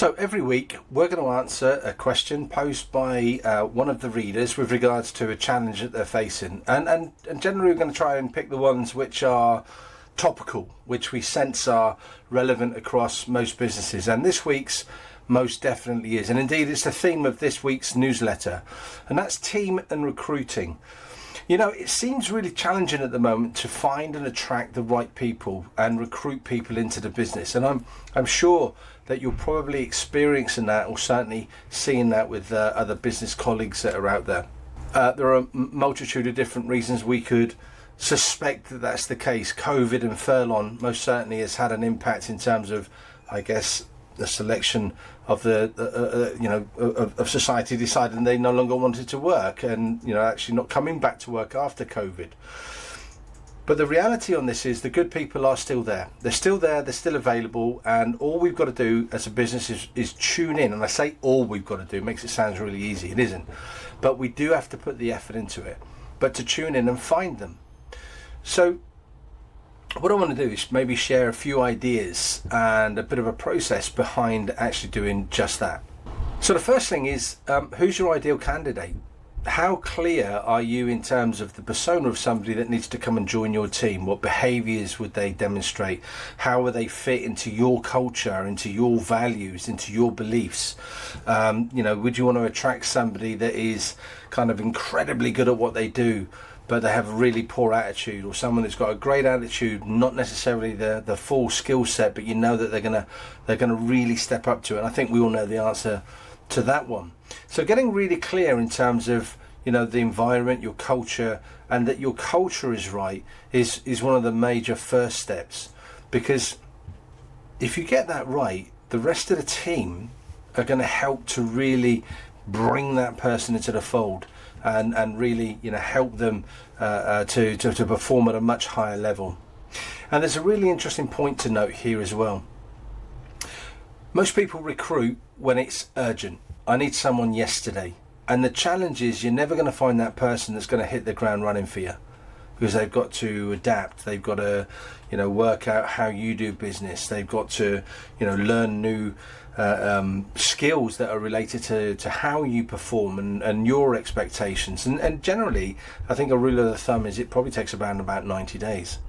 So every week we're going to answer a question posed by one of the readers with regards to a challenge that they're facing, and generally we're going to try and pick the ones which are topical, which we sense are relevant across most businesses, and this week's most definitely is, and indeed it's the theme of this week's newsletter, and that's team and recruiting. You know, it seems really challenging at the moment to find and attract the right people and recruit people into the business. And I'm sure that you're probably experiencing that, or certainly seeing that with other business colleagues that are out there. There are a multitude of different reasons we could suspect that that's the case. COVID and furlong most certainly has had an impact in terms of, I guess, the selection of the of society deciding they no longer wanted to work, and actually not coming back to work after COVID. But the reality on this is the good people are still there. They're still there, they're still available, and all we've got to do as a business is tune in. And I say all we've got to do, makes it sound really easy. It isn't. But we do have to put the effort into it. But to tune in and find them. So what I want to do is maybe share a few ideas and a bit of a process behind actually doing just that. So the first thing is, who's your ideal candidate? How clear are you in terms of the persona of somebody that needs to come and join your team? What behaviours would they demonstrate? How will they fit into your culture, into your values, into your beliefs? Would you want to attract somebody that is kind of incredibly good at what they do, but they have a really poor attitude, or someone that's got a great attitude, not necessarily the full skill set, but you know that they're gonna really step up to it? And I think we all know the answer to that one. So getting really clear in terms of the environment, your culture, and that your culture is right is one of the major first steps, because if you get that right, the rest of the team are going to help to really bring that person into the fold and really help them to perform at a much higher level. And there's a really interesting point to note here as well. Most people recruit when it's urgent. I need someone yesterday. And the challenge is you're never going to find that person that's going to hit the ground running for you, because they've got to adapt. They've got to work out how you do business. They've got to learn new skills that are related to how you perform and your expectations. And generally, I think a rule of the thumb is it probably takes about 90 days.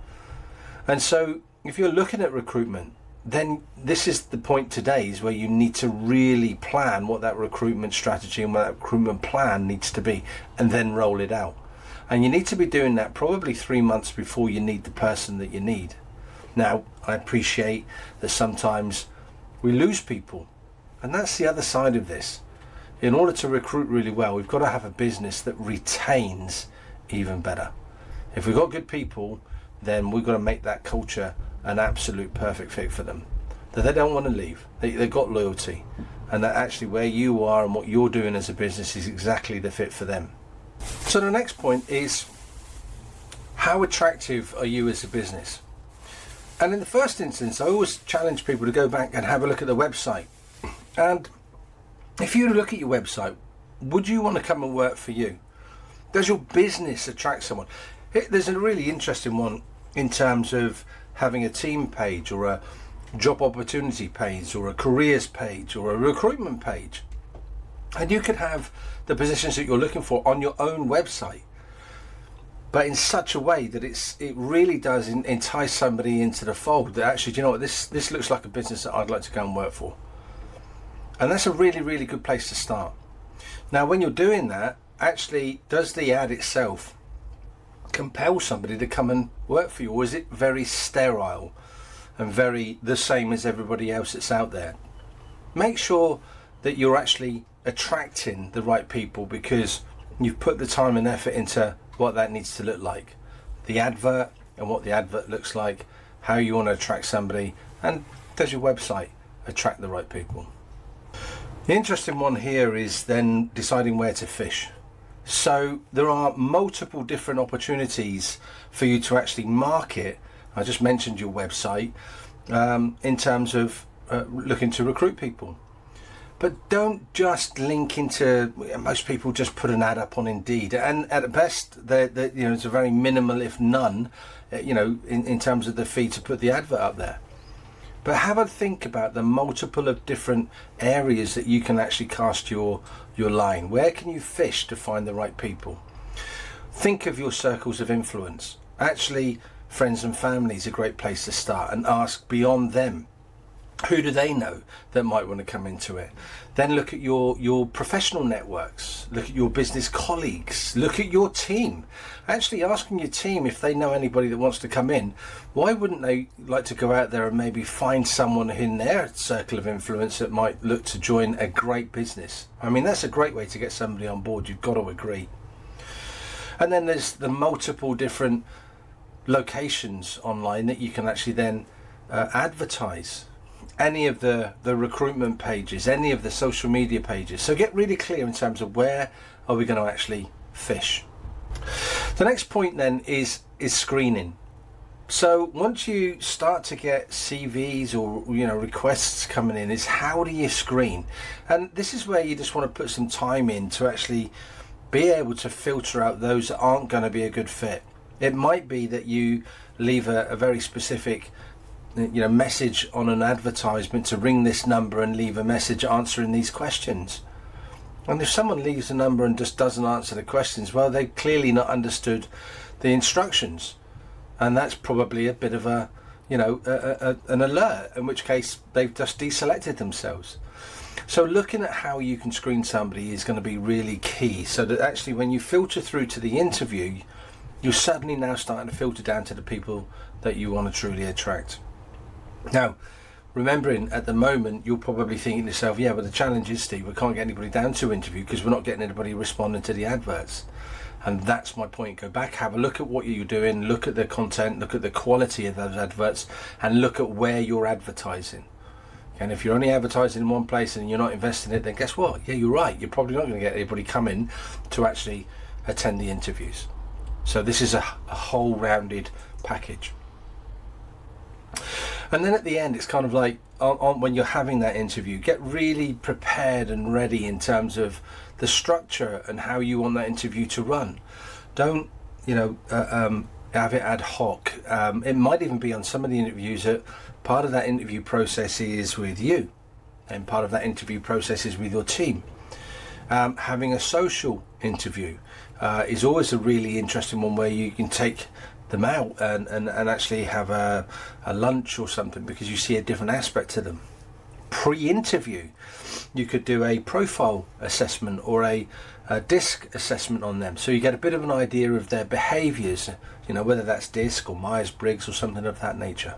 And so if you're looking at recruitment, then this is the point today, is where you need to really plan what that recruitment strategy and what that recruitment plan needs to be, and then roll it out. And you need to be doing that probably 3 months before you need the person that you need. Now, I appreciate that sometimes we lose people, and that's the other side of this. In order to recruit really well, we've got to have a business that retains even better. If we've got good people, then we've got to make that culture an absolute perfect fit for them, that they don't want to leave, they've got loyalty, and that actually where you are and what you're doing as a business is exactly the fit for them. So the next point is, how attractive are you as a business? And in the first instance, I always challenge people to go back and have a look at the website. And if you look at your website, would you want to come and work for you? Does your business attract someone? There's a really interesting one in terms of having a team page, or a job opportunity page, or a careers page, or a recruitment page. And you could have the positions that you're looking for on your own website, but in such a way that it really does entice somebody into the fold, that actually, this looks like a business that I'd like to go and work for. And that's a really, really good place to start. Now, when you're doing that, actually, does the ad itself compel somebody to come and work for you, or is it very sterile and very the same as everybody else that's out there? Make sure that you're actually attracting the right people, because you've put the time and effort into what that needs to look like, the advert and what the advert looks like, how you want to attract somebody, and does your website attract the right people? The interesting one here is then deciding where to fish. So there are multiple different opportunities for you to actually market. I just mentioned your website in terms of looking to recruit people. But don't just link into, most people just put an ad up on Indeed, and at best it's a very minimal, if none, in terms of the fee to put the advert up there. But have a think about the multiple of different areas that you can actually cast your line. Where can you fish to find the right people? Think of your circles of influence. Actually, friends and family is a great place to start, and ask beyond them. Who do they know that might want to come into it? Then look at your professional networks, look at your business colleagues, look at your team. Actually asking your team if they know anybody that wants to come in. Why wouldn't they like to go out there and maybe find someone in their circle of influence that might look to join a great business? I mean, that's a great way to get somebody on board, you've got to agree. And then there's the multiple different locations online that you can actually then advertise. Any of the recruitment pages, any of the social media pages. So get really clear in terms of where are we going to actually fish. The next point then is screening. So once you start to get CVs or requests coming in, is how do you screen? And this is where you just want to put some time in to actually be able to filter out those that aren't going to be a good fit. It might be that you leave a very specific message on an advertisement to ring this number and leave a message answering these questions. And if someone leaves a number and just doesn't answer the questions, well, they've clearly not understood the instructions, and that's probably a bit of an alert, in which case they've just deselected themselves. So looking at how you can screen somebody is going to be really key, so that actually when you filter through to the interview, you're suddenly now starting to filter down to the people that you want to truly attract. Now, remembering at the moment, you're probably thinking to yourself, yeah, but the challenge is, Steve, we can't get anybody down to interview because we're not getting anybody responding to the adverts. And that's my point. Go back, have a look at what you're doing, look at the content, look at the quality of those adverts, and look at where you're advertising. And if you're only advertising in one place and you're not investing in it, then guess what? Yeah, you're right. You're probably not going to get anybody coming to actually attend the interviews. So this is a whole rounded package. And then at the end, it's kind of like when you're having that interview, get really prepared and ready in terms of the structure and how you want that interview to run. Don't have it ad hoc. It might even be on some of the interviews that part of that interview process is with you, and part of that interview process is with your team. Having a social interview is always a really interesting one, where you can take them out and actually have a lunch or something, because you see a different aspect to them. Pre-interview, you could do a profile assessment or a DISC assessment on them, so you get a bit of an idea of their behaviours, whether that's DISC or Myers-Briggs or something of that nature.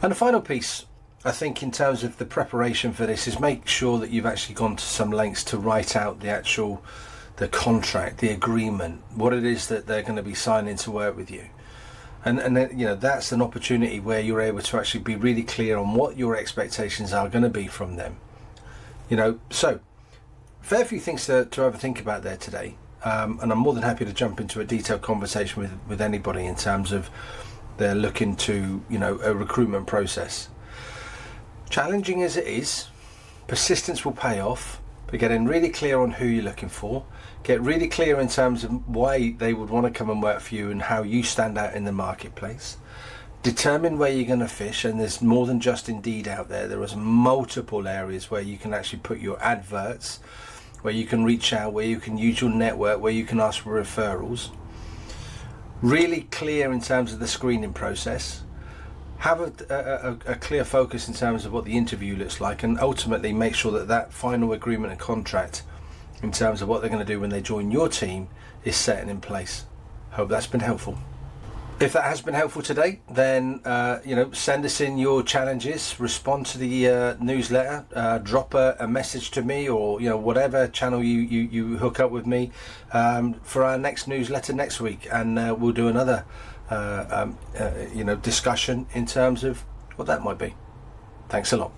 And the final piece, I think, in terms of the preparation for this, is make sure that you've actually gone to some lengths to write out the contract, the agreement, what it is that they're going to be signing to work with you. And then, that's an opportunity where you're able to actually be really clear on what your expectations are going to be from them. So fair few things to have a think about there today. And I'm more than happy to jump into a detailed conversation with anybody in terms of they're looking to, a recruitment process. Challenging as it is, persistence will pay off. But getting really clear on who you're looking for, get really clear in terms of why they would want to come and work for you and how you stand out in the marketplace. Determine where you're going to fish, and there's more than just Indeed out there. There is multiple areas where you can actually put your adverts, where you can reach out, where you can use your network, where you can ask for referrals. Really clear in terms of the screening process. Have a clear focus in terms of what the interview looks like, and ultimately make sure that final agreement and contract in terms of what they're going to do when they join your team is set and in place. Hope that's been helpful. If that has been helpful today, then send us in your challenges, respond to the newsletter, drop a message to me, or whatever channel you hook up with me for our next newsletter next week, and we'll do another discussion in terms of what that might be. Thanks a lot.